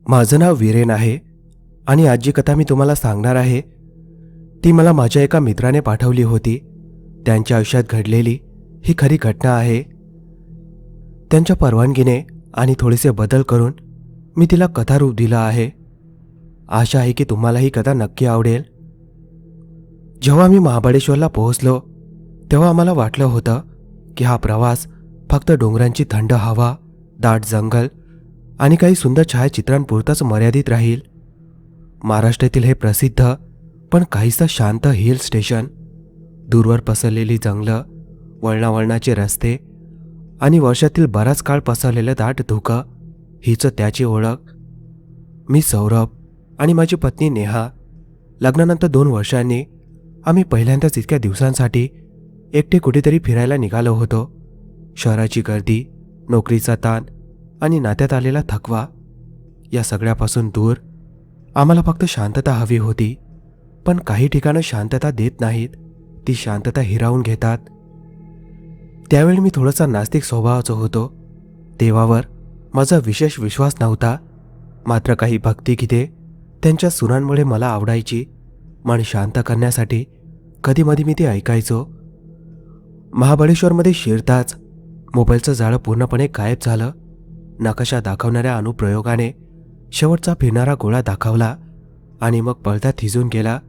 माझं नाव वीरेन आहे आणि आज जी कथा मी तुम्हाला सांगणार आहे ती मला माझ्या एका मित्राने पाठवली होती. त्यांच्या आयुष्यात घडलेली ही खरी घटना आहे. त्यांच्या परवानगीने आणि थोडेसे बदल करून मी तिला कथारूप दिलं आहे. आशा आहे की तुम्हाला ही कथा नक्की आवडेल. जेव्हा मी महाबळेश्वरला पोहोचलो तेव्हा आम्हाला वाटलं होतं की हा प्रवास फक्त डोंगरांची थंड हवा, दाट जंगल आणि काही सुंदर छायाचित्रांपुरताच मर्यादित राहील. महाराष्ट्रातील हे प्रसिद्ध पण काहीसं शांत हिल स्टेशन, दूरवर पसरलेली जंगलं, वळणावळणाचे रस्ते आणि वर्षातील बराच काळ पसरलेलं दाट धुकं हीच त्याची ओळख. मी सौरभ आणि माझी पत्नी नेहा लग्नानंतर 2 वर्षांनी आम्ही पहिल्यांदाच इतक्या दिवसांसाठी एकटे कुठेतरी फिरायला निघालो होतो. शहराची गर्दी, नोकरीचा ताण आणि नात्यात आलेला थकवा या सगळ्यापासून दूर आम्हाला फक्त शांतता हवी होती. पण काही ठिकाणं शांतता देत नाहीत, ती शांतता हिरावून घेतात. त्यावेळी मी थोडासा नास्तिक स्वभावाचा होतो. देवावर माझा विशेष विश्वास नव्हता, मात्र काही भक्तिगीते त्यांच्या सुरांमुळे मला आवडायची. मन शांत करण्यासाठी कधीमधी मी ती ऐकायचो. महाबळेश्वरमध्ये शिरताच मोबाईलचं जाळं पूर्णपणे गायब झालं. नकाशा दाखवणाऱ्या अनुप्रयोगाने शेवटचा फिरणारा गोळा दाखवला आणि मग पळता थिजून गेला.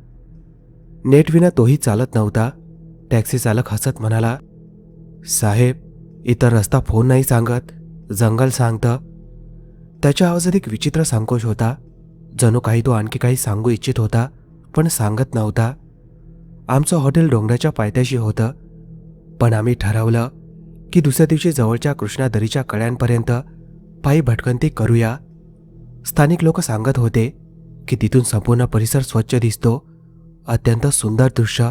नेटविना तोही चालत नव्हता. टॅक्सी चालक हसत म्हणाला, साहेब, इतर रस्ता फोन नाही सांगत, जंगल सांगतं. त्याच्या आवाजात एक विचित्र संकोच होता. जणू काही तो आणखी काही सांगू इच्छित होता पण सांगत नव्हता. आमचं हॉटेल डोंगराच्या पायथ्याशी होतं, पण आम्ही ठरवलं की दुसऱ्या दिवशी जवळच्या कृष्णादरीच्या कड्यांपर्यंत पायी भटकंती करूया. स्थानिक लोक सांगत होते की तिथून संपूर्ण परिसर स्वच्छ दिसतो, अत्यंत सुंदर दृश्य.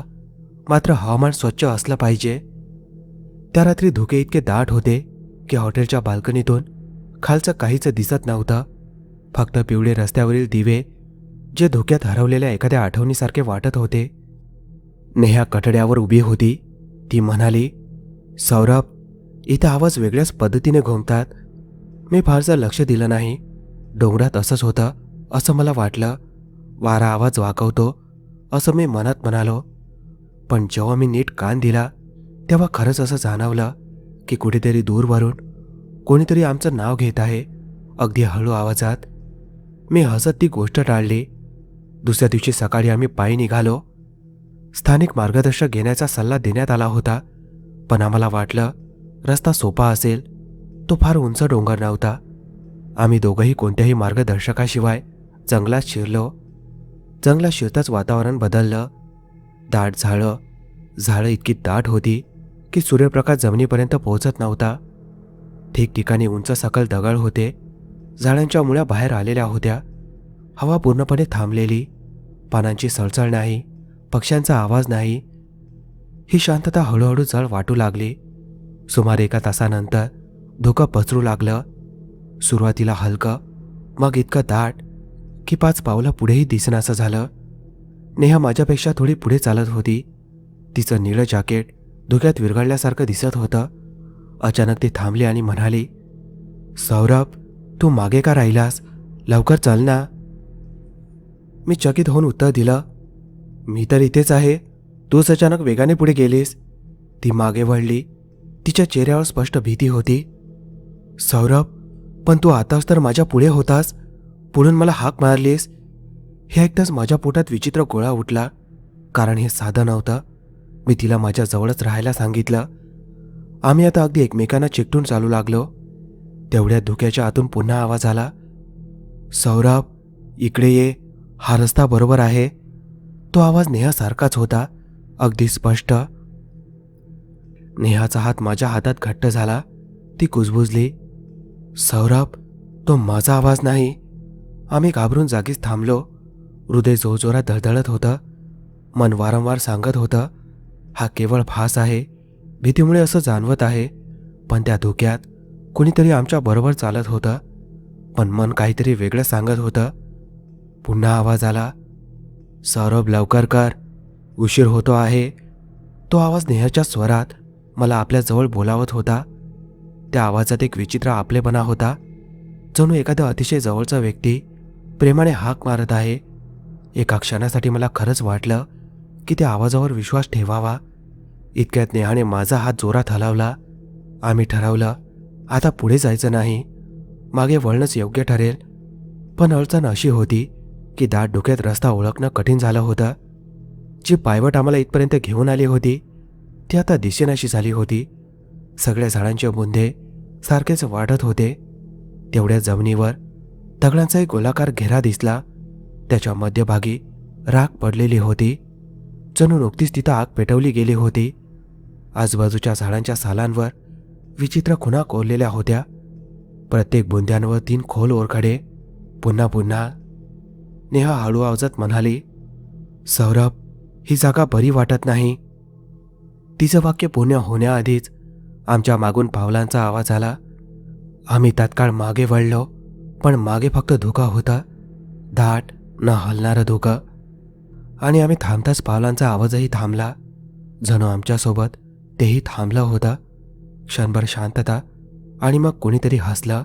मात्र हवामान स्वच्छ असलं पाहिजे. त्या रात्री धुके इतके दाट होते की हॉटेलच्या बाल्कनीतून खालचं काहीच दिसत नव्हतं. फक्त पिवळे रस्त्यावरील दिवे जे धुक्यात हरवलेल्या एखाद्या आठवणीसारखे वाटत होते. नेहा कठड्यावर उभी होती. ती म्हणाली, सौरभ, इथे आवाज वेगळ्याच पद्धतीने घुमतात. मी फारसं लक्ष दिलं नाही. डोंगरात असंच होतं असं मला वाटलं. वारा आवाज वाकवतो असं मी मनात म्हणालो. पण जेव्हा मी नीट कान दिला तेव्हा खरंच असं जाणवलं की कुठेतरी दूरवरून कोणीतरी आमचं नाव घेत आहे, अगदी हळू आवाजात. मी हसत ती गोष्ट टाळली. दुसऱ्या दिवशी सकाळी आम्ही पायी निघालो. स्थानिक मार्गदर्शक घेण्याचा सल्ला देण्यात आला होता, पण आम्हाला वाटलं रस्ता सोपा असेल. तो फार उंच डोंगर नव्हता. आम्ही दोघंही कोणत्याही मार्गदर्शकाशिवाय जंगलात शिरलो. जंगलात शिरताच वातावरण बदललं. दाट झाडं इतकी दाट होती की सूर्यप्रकाश जमिनीपर्यंत पोहोचत नव्हता. ठिकठिकाणी उंच सकल दगड होते. झाडांच्या मुळ्या बाहेर आलेल्या होत्या. हवा पूर्णपणे थांबलेली. पानांची सळसळ नाही, पक्ष्यांचा आवाज नाही. ही शांतता हळूहळू जळ वाटू लागली. सुमारे 1 तासानंतर धुकं पसरू लागलं. सुरुवातीला हलकं, मग इतकं दाट की 5 पावलं पुढेही दिसेनासं झालं. नेहा माझ्यापेक्षा थोडी पुढे चालत होती. तिचं निळं जॅकेट धुक्यात विरघळल्यासारखं दिसत होतं. अचानक ती थांबली आणि म्हणाली, सौरभ, तू मागे का राहिलास? लवकर चल ना. मी चकित होऊन उत्तर दिलं, मी तर इथेच आहे. तूच अचानक वेगाने पुढे गेलीस. ती मागे वळली. तिच्या चेहऱ्यावर स्पष्ट भीती होती. सौरभ, पण तू आताच तर माझ्या पुढे होतास. पुढून मला हाक मारलीस. हे ऐकताच माझ्या पोटात विचित्र गोळा उठला. कारण हे साधं नव्हतं. मी तिला माझ्या जवळच राहायला सांगितलं. आम्ही आता अगदी एकमेकांना चिकटून चालू लागलो. तेवढ्या धुक्याच्या आतून पुन्हा आवाज आला, सौरभ, इकडे ये. हा रस्ता बरोबर आहे. तो आवाज नेहासारखाच होता, अगदी स्पष्ट. नेहाचा हात माझ्या हातात घट्ट झाला. ती कुजबुजली, सौरभ, तो माझा आवाज नाही. आम्ही घाबरून जागीच थांबलो. हृदय जोरजोरात धडधडत होतं. मन वारंवार सांगत होतं, हा केवळ भास आहे. भीतीमुळे असं जाणवत आहे. पण त्या धुक्यात कुणीतरी आमच्या बरोबर चालत होतं. पण मन काहीतरी वेगळं सांगत होतं. पुन्हा आवाज आला, सौरभ, लवकर कर. उशीर होतो आहे. तो आवाज नेहाच्या स्वरात मला आपल्याजवळ बोलावत होता. त्या आवाजात एक विचित्र आपलेपणा होता, जणू एखादा अतिशय जवळचा व्यक्ती प्रेमाने हाक मारत आहे. एका क्षणासाठी मला खरंच वाटलं की त्या आवाजावर विश्वास ठेवावा. इतक्यात नेहाने माझा हात जोरात हलवला. आम्ही ठरवलं, आता पुढे जायचं नाही, मागे वळणंच योग्य ठरेल. पण अडचण अशी होती की दाट डोक्यात रस्ता ओळखणं कठीण झालं होतं. जी पायवट आम्हाला इथपर्यंत घेऊन आली होती ती आता दिसेनाशी झाली होती. सगळ्या झाडांचे बुंदे सारखेच वाढत होते. तेवढ्या जमिनीवर दगडांचा एक गोलाकार घेरा दिसला. त्याच्या मध्यभागी राख पडलेली होती, जणू नुकतीच तिथं आग पेटवली गेली होती. आजूबाजूच्या झाडांच्या सालांवर विचित्र खुणा कोरलेल्या होत्या. प्रत्येक बुंद्यांवर 3 खोल ओरखडे. पुन्हा पुन्हा नेहा हळू आवाजात म्हणाली, सौरभ, ही जागा बरी वाटत नाही. तिचं वाक्य पूर्ण होण्याआधीच आमच्या मागून पावलांचा आवाज आला. आम्ही तात्काळ मागे वळलो, पण मागे फक्त धुकं होतं, दाट न हलणारं धुकं. आणि आम्ही थांबताच पावलांचा आवाजही थांबला, जणू आमच्यासोबत तेही थांबलं होतं. क्षणभर शांतता आणि मग कोणीतरी हसलं.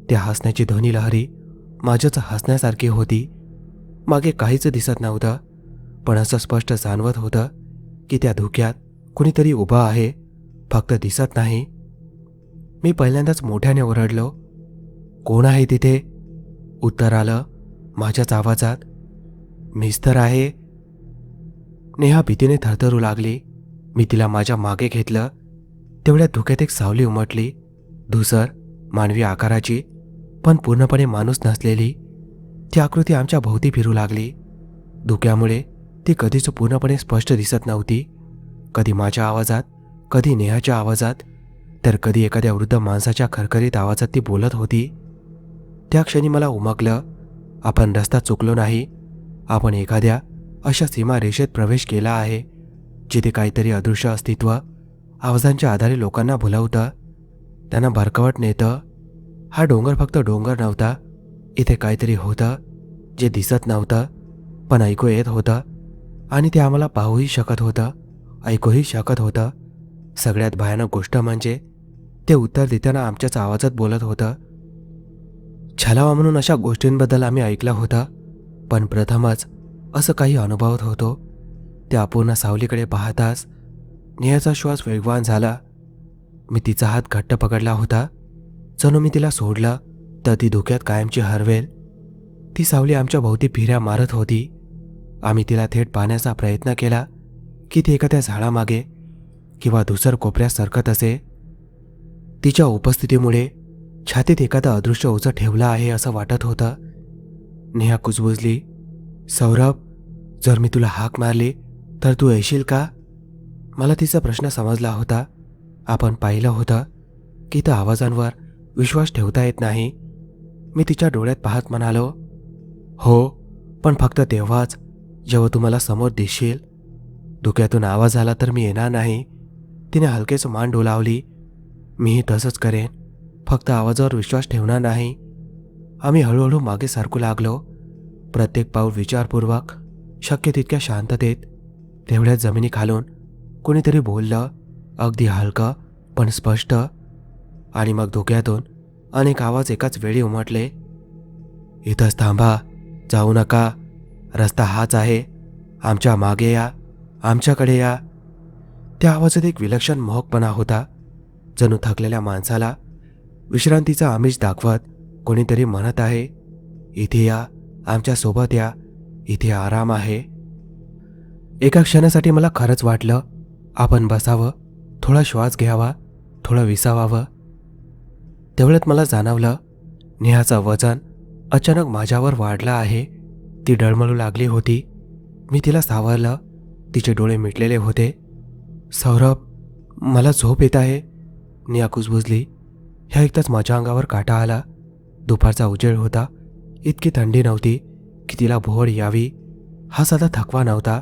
त्या हसण्याची ध्वनी लहरी माझ्याच हसण्यासारखी होती. मागे काहीच दिसत नव्हतं, पण असं स्पष्ट जाणवत होतं की त्या धुक्यात कुणीतरी उभं आहे, फक्त दिसत नाही. मी पहिल्यांदाच मोठ्याने ओरडलो, कोण आहे तिथे? उत्तर आलं माझ्याच आवाजात, मीच तर आहे. नेहा भीतीने थरथरू लागली. मी तिला माझ्या मागे घेतलं. तेवढ्या धुक्यात एक सावली उमटली, धुसर, मानवी आकाराची, पण पूर्णपणे माणूस नसलेली. ती आकृती आमच्या भोवती फिरू लागली. धुक्यामुळे ती कधीच पूर्णपणे स्पष्ट दिसत नव्हती. कधी माझ्या आवाजात, कधी नेहाच्या आवाजात, तर कधी एखाद्या वृद्ध माणसाच्या खरखरीत आवाजात ती बोलत होती. त्या क्षणी मला उमगलं, आपण रस्ता चुकलो नाही. आपण एखाद्या अशा सीमारेषेत प्रवेश केला आहे जिथे काहीतरी अदृश्य अस्तित्व आवाजांच्या आधारे लोकांना भुलवतं, त्यांना भरकवत नेतं. हा डोंगर फक्त डोंगर नव्हता, इथे काहीतरी होतं जे दिसत नव्हतं, पण ऐकू येत होतं. आणि ते आम्हाला पाहूही शकत होतं, ऐकूही शकत होतं. सगळ्यात भयानक गोष्ट म्हणजे ते उत्तर देताना आमच्याच आवाजात बोलत होतं. छलावा म्हणून अशा गोष्टींबद्दल आम्ही ऐकलं होतं, पण प्रथमच असं काही अनुभवत होतो. त्या अपूर्ण सावलीकडे पाहताच नेहाचा श्वास वेगवान झाला. मी तिचा हात घट्ट पकडला होता, जणू मी तिला सोडलं तर ती धुक्यात कायमची हरवेल. ती सावली आमच्या भोवती फिऱ्या मारत होती. आम्ही तिला थेट पाहण्याचा प्रयत्न केला की ती एखाद्या झाडामागे किंवा धुसर कोपऱ्यात सरकत असे. तिच्या उपस्थितीमुळे छातीत एखादं अदृश्य ओझं ठेवलं आहे असं वाटत होतं. नेहा कुजबुजली, सौरभ, जर मी तुला हाक मारली तर तू येशील का? मला तिचा प्रश्न समजला होता. आपण पाहिलं होतं की त्या आवाजांवर विश्वास ठेवता येत नाही. मी तिच्या डोळ्यात पाहत म्हणालो, हो, पण फक्त तेव्हाच जेव्हा तू मला समोर दिसशील. धुक्यातून आवाज आला तर मी येणार नाही. तिने हलकेच मान डोलावली. मीही तसंच करेन, फक्त आवाजावर विश्वास ठेवणार नाही. आम्ही हळूहळू मागे सरकू लागलो, प्रत्येक पाऊल विचारपूर्वक, शक्य तितक्या शांततेत. तेवढ्या जमिनी खालून कोणीतरी बोललं, अगदी हलकं पण स्पष्ट. आणि मग धुक्यातून अनेक आवाज एकाच वेळी उमटले, इथंच थांबा, जाऊ नका, रस्ता हाच आहे, आमच्या मागे या, आमच्याकडे या. त्या आवाजात एक विलक्षण मोहकपणा होता, जणू थकलेल्या माणसाला विश्रांतीचा आमिष दाखवत कोणीतरी म्हणत आहे, इथे या, आमच्या सोबत या, इथे आराम आहे. एका क्षणासाठी मला खरंच वाटलं आपण बसावं, थोडा श्वास घ्यावा, थोडं विसावावं. तेवढ्यात मला जाणवलं नेहाचं वजन अचानक माझ्यावर वाढलं आहे. ती डळमळू लागली होती. मी तिला सावरलं. तिचे डोळे मिटलेले होते. सौरभ, मला झोप येत आहे. नेहा कुजबुजली. ह्या ऐकताच माझ्या अंगावर काटा आला. दुपारचा उजेड होता. इतकी थंडी नव्हती की तिला भोवळ यावी. हा साधा थकवा नव्हता,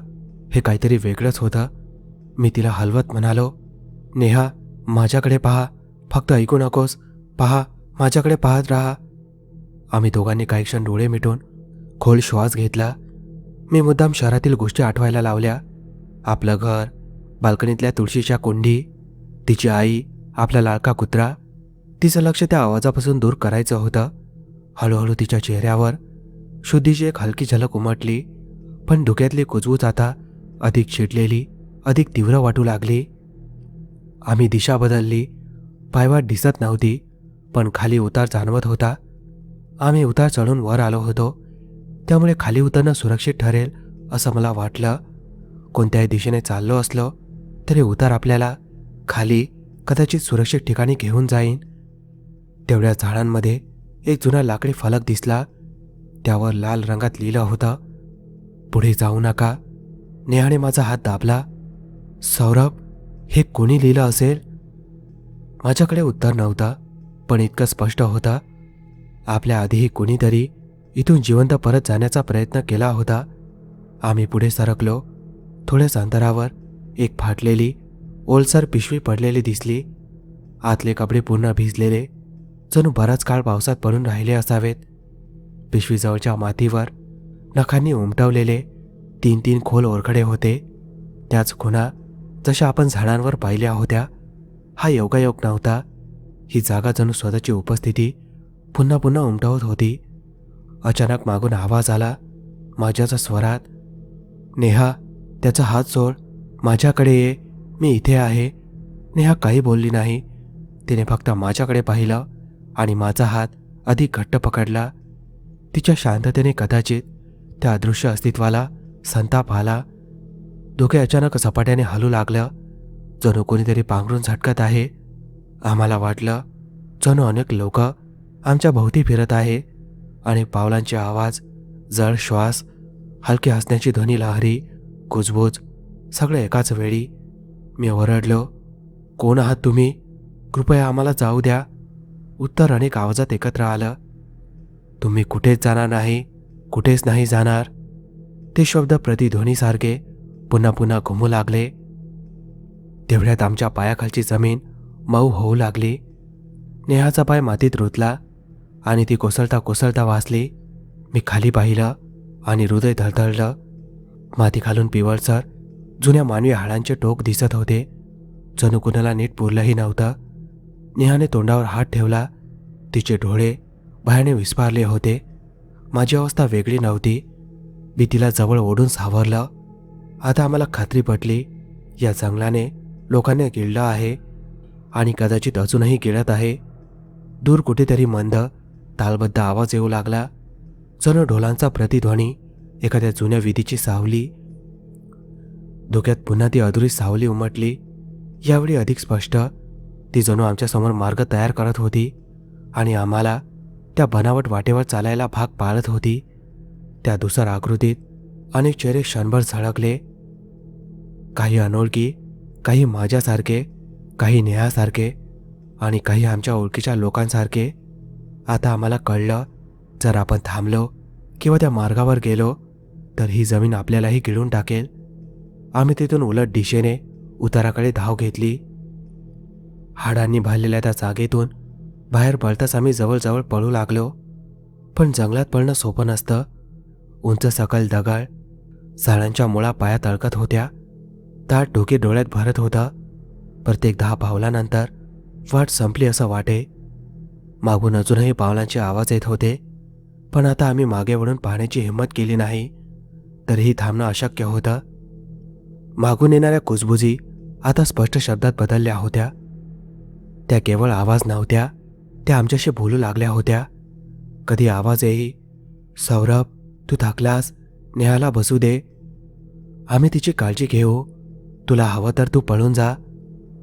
हे काहीतरी वेगळंच होतं. मी तिला हलवत म्हणालो, नेहा, माझ्याकडे पहा, फक्त ऐकू नकोस, पहा, माझ्याकडे पाहत राहा. आम्ही दोघांनी काही क्षण डोळे मिटून खोल श्वास घेतला. मी मुद्दाम शहरातील गोष्टी आठवायला लावल्या. आपलं घर, बाल्कनीतल्या तुळशीच्या कुंडी, तिची आई, आपला लाडका कुत्रा. तिचं लक्ष त्या आवाजापासून दूर करायचं होतं. हळूहळू तिच्या चेहऱ्यावर शुद्धीची एक हलकी झलक उमटली, पण डोक्यातली कुजबूज आता अधिक चिडलेली, अधिक तीव्र वाटू लागली. आम्ही दिशा बदलली. पायवाट दिसत नव्हती, पण खाली उतार जाणवत होता. आम्ही उतार चढून वर आलो होतो, त्यामुळे खाली उतरणं सुरक्षित ठरेल असं मला वाटलं. कोणत्याही दिशेने चाललो असलो तरी उतार आपल्याला खाली कदाचित सुरक्षित ठिकाणी घेऊन जाईन. तेवढ्या झाडांमध्ये एक जुना लाकडी फलक दिसला. त्यावर लाल रंगात लिहिलं होतं, पुढे जाऊ नका. नेहाने माझा हात दाबला. सौरभ, हे कोणी लिहिलं असेल? माझ्याकडे उत्तर नव्हतं, पण इतकं स्पष्ट होतं, आपल्या आधीही कोणीतरी इथून जिवंत परत जाण्याचा प्रयत्न केला होता. आम्ही पुढे सरकलो. थोड्याच अंतरावर एक फाटलेली ओलसर पिशवी पडलेली दिसली. आतले कपडे पूर्ण भिजलेले, जणू बराच काळ पावसात पडून राहिले असावेत. पिशवीजवळच्या मातीवर नखांनी उमटवलेले 3-3 खोल ओरखडे होते. त्याच खुणा जशा आपण झाडांवर पाहिल्या होत्या. हा योगायोग नव्हता. ही जागा जणू स्वतःची उपस्थिती पुन्हा पुन्हा उमटवत होती. अचानक मागून आवाज आला, माझ्याच स्वरात, नेहा, त्याचा हात सोड, माझ्याकडे ये, मी इथे आहे. नेहा काही बोलली नाही. तिने फक्त माझ्याकडे पाहिलं आणि माझा हात अधिक घट्ट पकडला. तिच्या शांततेने कदाचित त्या अदृश्य अस्तित्वाला संताप आला. डोके अचानक झपाट्याने हलू लागलं, जणू कोणीतरी पांघरून झटकत आहे. आम्हाला वाटलं जणू अनेक लोक आमच्या भोवती फिरत आहे. अनेक पावलांचे आवाज, जड श्वास, हलकी हसण्याची ध्वनी लहरी, कुजबूज, सगळं एकाच वेळी. मी ओरडलो, कोण आहात तुम्ही? कृपया आम्हाला जाऊ द्या. उत्तर अनेक आवाजात एकत्र आलं, तुम्ही कुठेच जाणार नाही, कुठेच नाही जाणार. ते शब्द प्रतिध्वनीसारखे पुन्हा पुन्हा घुमू लागले. तेवढ्यात आमच्या पायाखालची जमीन मऊ होऊ लागली. नेहाचा पाय मातीत रुतला आणि ती कोसळता कोसळता वाचली. मी खाली पाहिलं आणि हृदय धडधडलं. माती खालून पिवळसर जुन्या मानवी हाडांचे टोक दिसत होते, जणू कुणाला नीट पुरलंही नव्हतं. नेहाने तोंडावर हात ठेवला. तिचे डोळे भयाने विस्फारले होते. माझी अवस्था वेगळी नव्हती. मी तिला जवळ ओढून सावरलं. आता आम्हाला खात्री पटली, या जंगलाने लोकांना गिळलं आहे आणि कदाचित अजूनही गिळत आहे. दूर कुठेतरी मंद तालबद्ध आवाज येऊ लागला, जणू ढोलांचा प्रतिध्वनी, एखाद्या जुन्या विधीची सावली. डोक्यात पुन्हा ती अधुरी सावली उमटली, यावेळी अधिक स्पष्ट. ती जणू आमच्यासमोर मार्ग तयार करत होती आणि आम्हाला त्या बनावट वाटेवर चालायला भाग पाडत होती. त्या धुसर आकृतीत अनेक चेहरे क्षणभर झळकले, काही अनोळखी, काही माझ्यासारखे, काही नेहासारखे आणि काही आमच्या ओळखीच्या लोकांसारखे. आता आम्हाला कळलं, जर आपण थांबलो किंवा त्या मार्गावर गेलो तर ही जमीन आपल्यालाही गिळून टाकेल. आम्ही तिथून उलट दिशेने उताराकडे धाव घेतली. हाडांनी भरलेल्या त्या जागेतून बाहेर पडताच आम्ही जवळजवळ पळू लागलो. पण जंगलात पळणं सोपं नसतं. उंच सकल दगड, झाडांच्या मुळा पायात अडकत होत्या. दाट डोके डोळ्यात भरत होतं. प्रत्येक 10 पावलानंतर वाट संपली असं वाटे. मागून अजूनही पावलांचे आवाज येत होते, पण आता आम्ही मागे वळून पाहण्याची हिंमत केली नाही. तरीही थांबणं अशक्य होतं. मागून येणाऱ्या कुजबुजी आता स्पष्ट शब्दात बदलल्या होत्या. त्या केवळ आवाज नव्हत्या, त्या आमच्याशी बोलू लागल्या होत्या. कधी आवाज येई, सौरभ, तू थकलास, नेहाला बसू दे, आम्ही तिची काळजी घेऊ, तुला हवं तर तू पळून जा,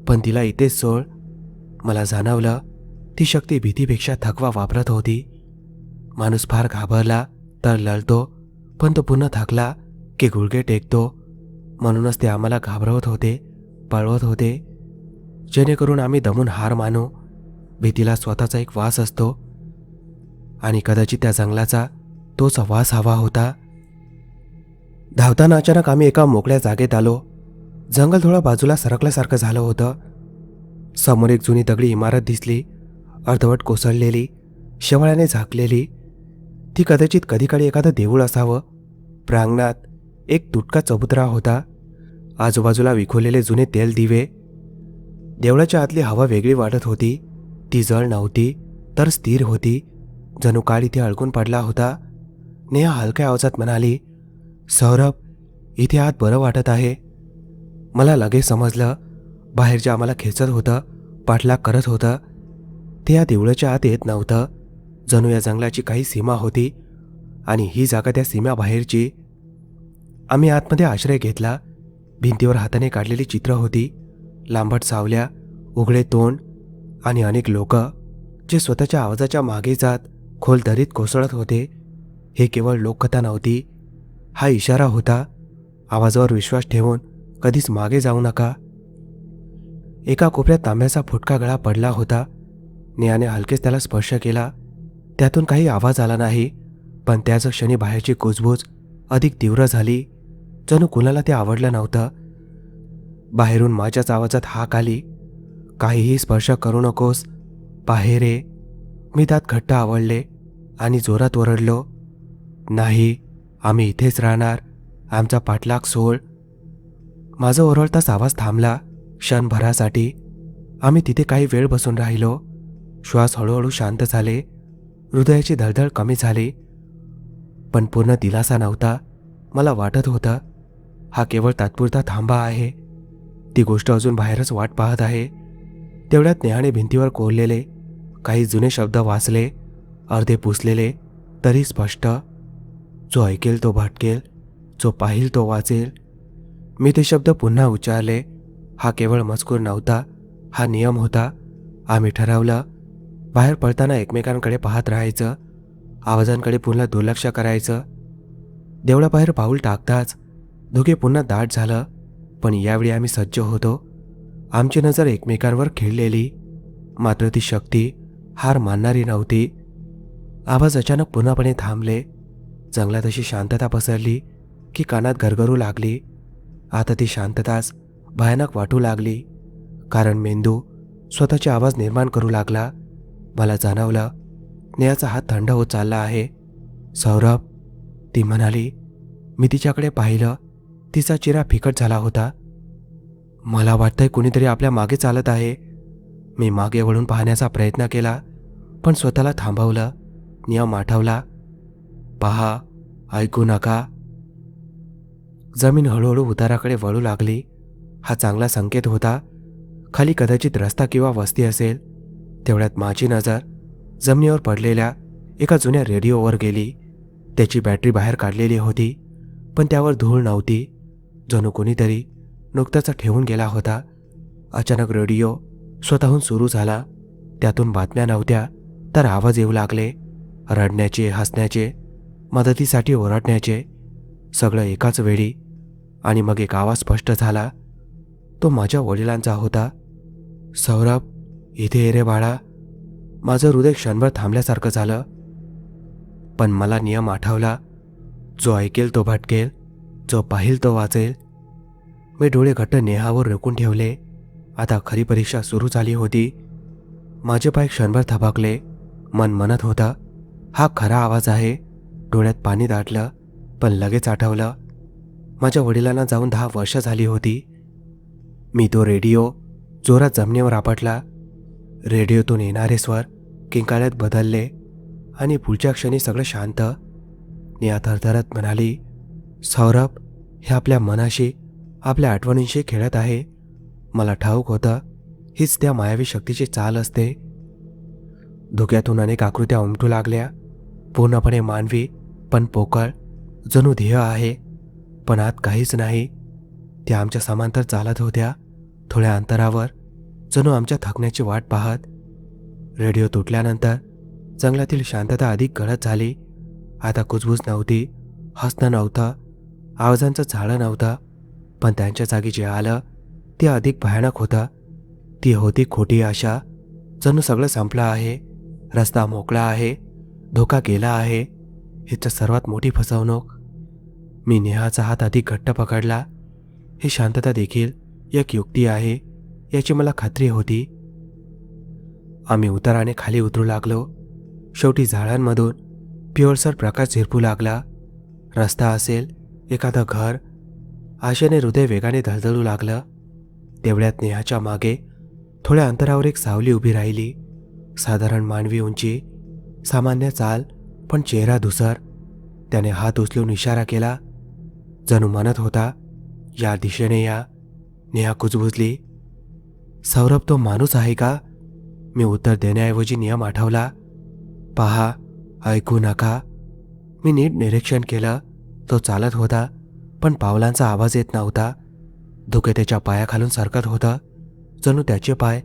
पण तिला इथेच सोड. मला जाणवलं ती शक्ती भीतीपेक्षा थकवा वापरत होती. माणूस फार घाबरला तर लढतो, पण तो पुन्हा थकला की गुडघे टेकतो. म्हणूनच ते आम्हाला घाबरवत होते, पळवत होते, जेणेकरून आम्ही दमून हार मानू. भीतीला स्वतःचा एक वास असतो आणि कदाचित त्या जंगलाचा तोच वास हवा होता. धावताना अचानक आम्ही एका मोकळ्या जागेत आलो. जंगल थोडं बाजूला सरकल्यासारखं झालं होतं. समोर एक जुनी दगडी इमारत दिसली, अर्धवट कोसळलेली, शेवाळ्याने झाकलेली. ती कदाचित कधीकाळी एखादं देऊळ असावं. प्रांगणात एक तुटका चबुतरा होता. आजूबाजूला विखुरलेले जुने तेल दिवे. देवळाच्या आतली हवा वेगळी वाटत होती. ती जळ नव्हती तर स्थिर होती, जणू काळ इथे अडकून पडला होता. नेहा हलक्या आवाजात म्हणाली, सौरभ, इथे आत बरं वाटत आहे. मला लगेच समजलं, बाहेर जे आम्हाला खेचत होतं, पाठलाग करत होतं, ते या देवळाच्या आत येत नव्हतं. जणू या जंगलाची काही सीमा होती आणि ही जागा त्या सीमेबाहेरची. आम्ही आतमध्ये आश्रय घेतला. भिंतीवर हाताने काढलेली चित्र होती, लांबट सावल्या, उघडे तोंड आणि अनेक लोक जे स्वतःच्या आवाजाच्या मागे जात खोल दरीत कोसळत होते. हे केवळ लोककथा नव्हती, हा इशारा होता. आवाजावर विश्वास ठेवून कधीच मागे जाऊ नका. एका कोपऱ्यात तांब्याचा फुटका गळा पडला होता. नेहाने हलकेच त्याला स्पर्श केला. त्यातून काही आवाज आला नाही, पण त्याच क्षणी बाहेरची कुजबूज अधिक तीव्र झाली, जणू कुणाला ते आवडलं नव्हतं. बाहेरून माझ्याच आवाजात हाक आली, काहीही स्पर्श करू नकोस, बाहेर ये. मी त्यात घट्ट आवडले आणि जोरात ओरडलो, नाही, आम्ही इथेच राहणार, आमचा पाठलाग सोड. माझा ओरडताच आवाज थांबला. क्षणभरासाठी आम्ही तिथे काही वेळ बसून राहिलो. श्वास हळूहळू शांत झाले, हृदयाची धडधड कमी झाली, पण पूर्ण दिलासा नव्हता. मला वाटत होतं, हा केवळ तात्पुरता थांबा आहे. ती गोष्ट अजून बाहेरच वाट पाहत आहे. तेवढ्यात नेहाने भिंतीवर कोरलेले काही जुने शब्द वाचले, अर्धे पुसलेले तरी स्पष्ट. जो ऐकेल तो भटकेल, जो पाहिल तो वाचेल. मी ते शब्द पुन्हा उच्चारले. हा केवळ मजकूर नव्हता, हा नियम होता. आम्ही ठरवलं, बाहेर पडताना एकमेकांकडे पाहत राहायचं, आवाजांकडे पुन्हा दुर्लक्ष करायचं. देवळाबाहेर पाऊल टाकताच धुके पुन्हा दाट झालं, पण यावेळी आम्ही सज्ज होतो. आमची नजर एकमेकांवर खिळलेली, मात्र ती शक्ती हार मानणारी नव्हती. आवाज अचानक पूर्णपणे थांबले. जंगलात अशी शांतता पसरली की कानात गरगरू लागली. आता ती शांतताच भयानक वाटू लागली, कारण मेंदू स्वतःचे आवाज निर्माण करू लागला. मला जाणवलं, नेहाचा हात थंड होत चालला आहे. सौरभ, ती म्हणाली. मी तिच्याकडे पाहिलं. तिचा चेहरा फिकट झाला होता. मला वाटतंय कुणीतरी आपल्या मागे चालत आहे. मी मागे वळून पाहण्याचा प्रयत्न केला, पण स्वतःला थांबवलं. नियम आठवला, पहा, ऐकू नका. जमीन हळूहळू उताराकडे वळू लागली. हा चांगला संकेत होता. खाली कदाचित रस्ता किंवा वस्ती असेल. तेवढ्यात माझी नजर जमिनीवर पडलेल्या एका जुन्या रेडिओवर गेली. त्याची बॅटरी बाहेर काढलेली होती, पण त्यावर धूळ नव्हती, जणू कोणीतरी नुकताच ठेवून गेला होता. अचानक रेडिओ स्वतःहून सुरू झाला. त्यातून बातम्या नव्हत्या तर आवाज येऊ लागले, रडण्याचे, हसण्याचे, मदतीसाठी ओरडण्याचे, सगळं एकाच वेळी. आणि मग एक आवाज स्पष्ट झाला. तो माझ्या वडिलांचा होता. सौरभ, इथे ये रे बाळा. माझं हृदय क्षणभर थांबल्यासारखं झालं. पण मला नियम आठवला, जो ऐकेल तो भटकेल, जो पाहिल तो वाचेल. मी डोळे घट्ट नेहावर रोखून ठेवले. आता खरी परीक्षा सुरू झाली होती. माझे पाय क्षणभर थबकले. मन म्हणत होतं, हा खरा आवाज आहे. डोळ्यात पाणी दाटलं, पण लगेच आठवलं, माझ्या वडिलांना जाऊन 10 वर्ष झाली होती. मी तो रेडिओ जोरात जमिनीवर आपटला. रेडिओतून येणारे स्वर किंकाळ्यात बदलले आणि पुढच्या क्षणी सगळं शांत. नेहा थरथरत म्हणाली, सौरभ, हे आपल्या मनाशी, आपल्या आठवणींशी खेळत आहे. मला ठाऊक होतं, हीच त्या मायावी शक्तीची चाल असते. धुक्यातून अनेक आकृत्या उमटू लागल्या, पूर्णपणे मानवी पण पोकळ, जणू ध्येय आहे, पण आत काहीच नाही. त्या आमच्या समांतर चालत होत्या, थोड्या अंतरावर, जणू आमच्या थकण्याची वाट पाहत. रेडिओ तुटल्यानंतर जंगलातील शांतता अधिक गडद झाली. आता कुजबूज नव्हती, हसणं नव्हतं, आवाजांचं झाडं नव्हतं, पण त्यांच्या जागी जे आलं ते अधिक भयानक होतं. ती होती खोटी आशा. जणू सगळं संपलं आहे, रस्ता मोकळा आहे, धोका गेला आहे. हीच सर्वात मोठी फसवणूक. मी नेहाचा हात अधिक घट्ट पकडला. ही शांतता देखील एक युक्ती आहे याची मला खात्री होती. आम्ही उताराने खाली उतरू लागलो. शेवटी झाडांमधून पिवळसर प्रकाश झिरपू लागला. रस्ता असेल, एखादं घर, आशेने हृदय वेगाने धडधडू लागलं. तेवढ्यात नेहाच्या मागे थोड्या अंतरावर एक सावली उभी राहिली. साधारण मानवी उंची, सामान्य चाल, पण चेहरा धुसर. त्याने हात उचलून इशारा केला. जणू म्हणत होता, या दिशेने या. नेहा कुजबुजली. सौरभ तो माणूस आहे का? मी उत्तर देण्याऐवजी नियम आठवला. पहा, ऐकू नका. मी नीट निरीक्षण केलं. तो चालत होता, पण पावलांचा आवाज येत नव्हता. धुके त्याच्या पायाखालून सरकत होतं, जणू त्याचे पाय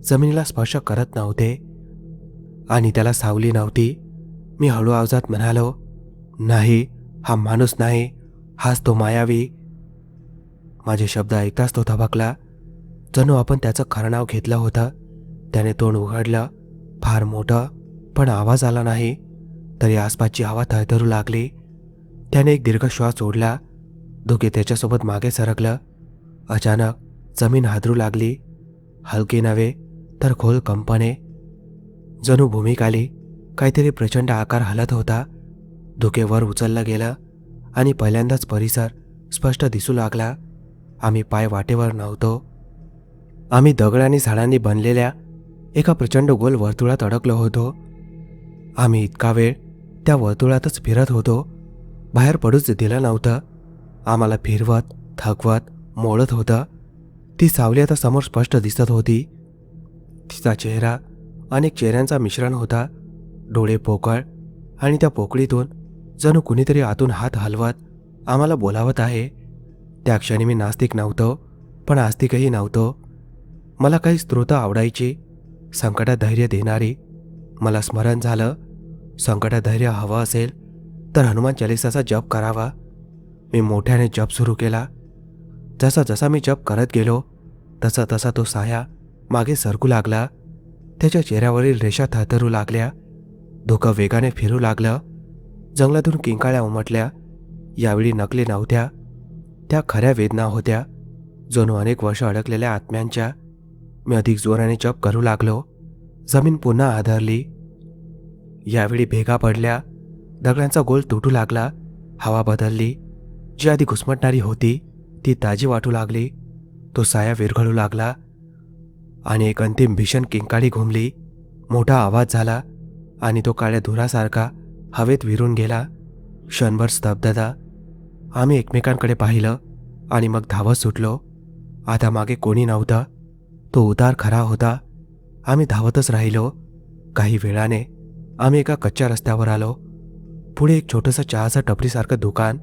जमिनीला स्पर्श करत नव्हते. आणि त्याला सावली नव्हती. मी हळू आवाजात म्हणालो, नाही, हा माणूस नाही, हाच तो मायावी. माझे शब्द ऐकताच तो थबकला. जणू आपण त्याचं खरं नाव घेतलं होतं. त्याने तोंड उघडलं, फार मोठं, पण आवाज आला नाही. तरी आसपासची हवा थरथरू लागली. त्याने एक दीर्घ श्वास सोडला. धुके त्याच्यासोबत मागे सरकलं. अचानक जमीन हादरू लागली. हलकी नव्हे तर खोल कंपने. जणू भूमिकाली काहीतरी प्रचंड आकार हलत होता. धुके वर उचललं गेलं आणि पहिल्यांदाच परिसर स्पष्ट दिसू लागला. आम्ही पाय वाटेवर नव्हतो. आम्ही दगड आणि झाडांनी बनलेल्या एका प्रचंड गोल वर्तुळात अडकलो होतो. आम्ही इतका वेळ त्या वर्तुळातच फिरत होतो. बाहेर पडूच दिलं नव्हतं. आम्हाला फिरवत, थकवत, मोडत होतं. ती सावली आता समोर स्पष्ट दिसत होती. तिचा चेहरा अनेक चेहऱ्यांचा मिश्रण होता. डोळे पोकळ, आणि त्या पोकळीतून जणू कुणीतरी आतून हात हलवत आम्हाला बोलावत आहे. त्या क्षणी मी नास्तिक नव्हतो, पण आस्तिकही नव्हतो. मला काही स्त्रोत आवडायची, संकटात धैर्य देणारी. मला स्मरण झालं, संकटात धैर्य हवं असेल तर हनुमान चालिसाचा जप करावा. मी मोठ्याने जप सुरू केला. जसा जसा मी जप करत गेलो तसा तसा तो साया मागे सरकू लागला. त्याच्या चेहऱ्यावरील रेषा थरथरू लागल्या. धुकं वेगाने फिरू लागलं. जंगलातून किंकाळ्या उमटल्या. यावेळी नकली नव्हत्या, त्या खऱ्या वेदना होत्या, जणू अनेक वर्ष अडकलेल्या आत्म्यांच्या. मी अधिक जोराने जप करू लागलो. जमीन पुन्हा आदरली. यावेळी भेगा पडल्या. दगडांचा गोल तुटू लागला. हवा बदलली. जी आधी घुसमटणारी होती ती ताजी वाटू लागली. तो साया विरघळू लागला आणि एक अंतिम भीषण किंकाळी घुमली. मोठा आवाज झाला आणि तो काळ्या धुरासारखा हवेत विरून गेला. क्षणभर स्तब्धता. आम्ही एकमेकांकडे पाहिलं आणि मग धावत सुटलो. आता मागे कोणी नव्हतं. तो उतार खरा होता. आम्ही धावतच राहिलो. काही वेळाने आम्ही एका कच्च्या रस्त्यावर आलो. पुढे एक छोटंसं चहाचं टपरीसारखं दुकान.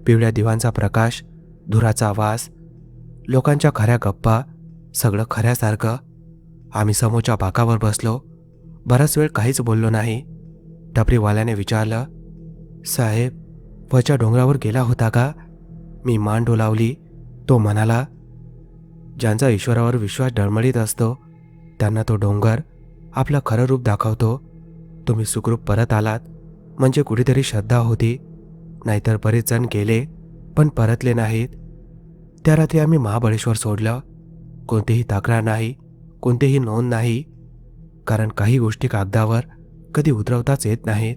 पिवळ्या दिवांचा प्रकाश, धुराचा वास, लोकांच्या खऱ्या गप्पा, सगळं खऱ्यासारखं. आम्ही समोरच्या बाकावर बसलो. बराच वेळ काहीच बोललो नाही. टपरीवाल्याने विचारलं, साहेब, वरच्या डोंगरावर गेला होता का? मी मान डोलावली. तो म्हणाला, ज्यांचा ईश्वरावर विश्वास डळमळीत असतो त्यांना तो डोंगर आपलं खरं रूप दाखवतो. तुम्ही सुखरूप परत आलात म्हणजे कुठेतरी श्रद्धा होती. नाहीतर बरेच जण गेले पण परतले नाहीत. त्या रात्री आम्ही महाबळेश्वर सोडलं. कोणतीही तक्रार नाही, कोणतीही नोंद नाही, कारण काही गोष्टी कागदावर कधी उतरवताच येत नाहीत.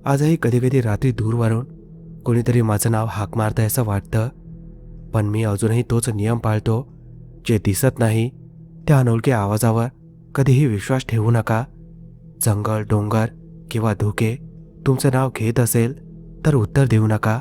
आजही कधीकधी रात्री दूरवरून कोणीतरी माझं नाव हाक मारतंय असं वाटतं, पण मी अजूनही तोच नियम पाळतो. जे दिसत नाही त्या अनोळखी आवाजावर कधीही विश्वास ठेवू नका. जंगल, डोंगर किंवा धुके तुमचं नाव घेत असेल तर उत्तर देऊ नका.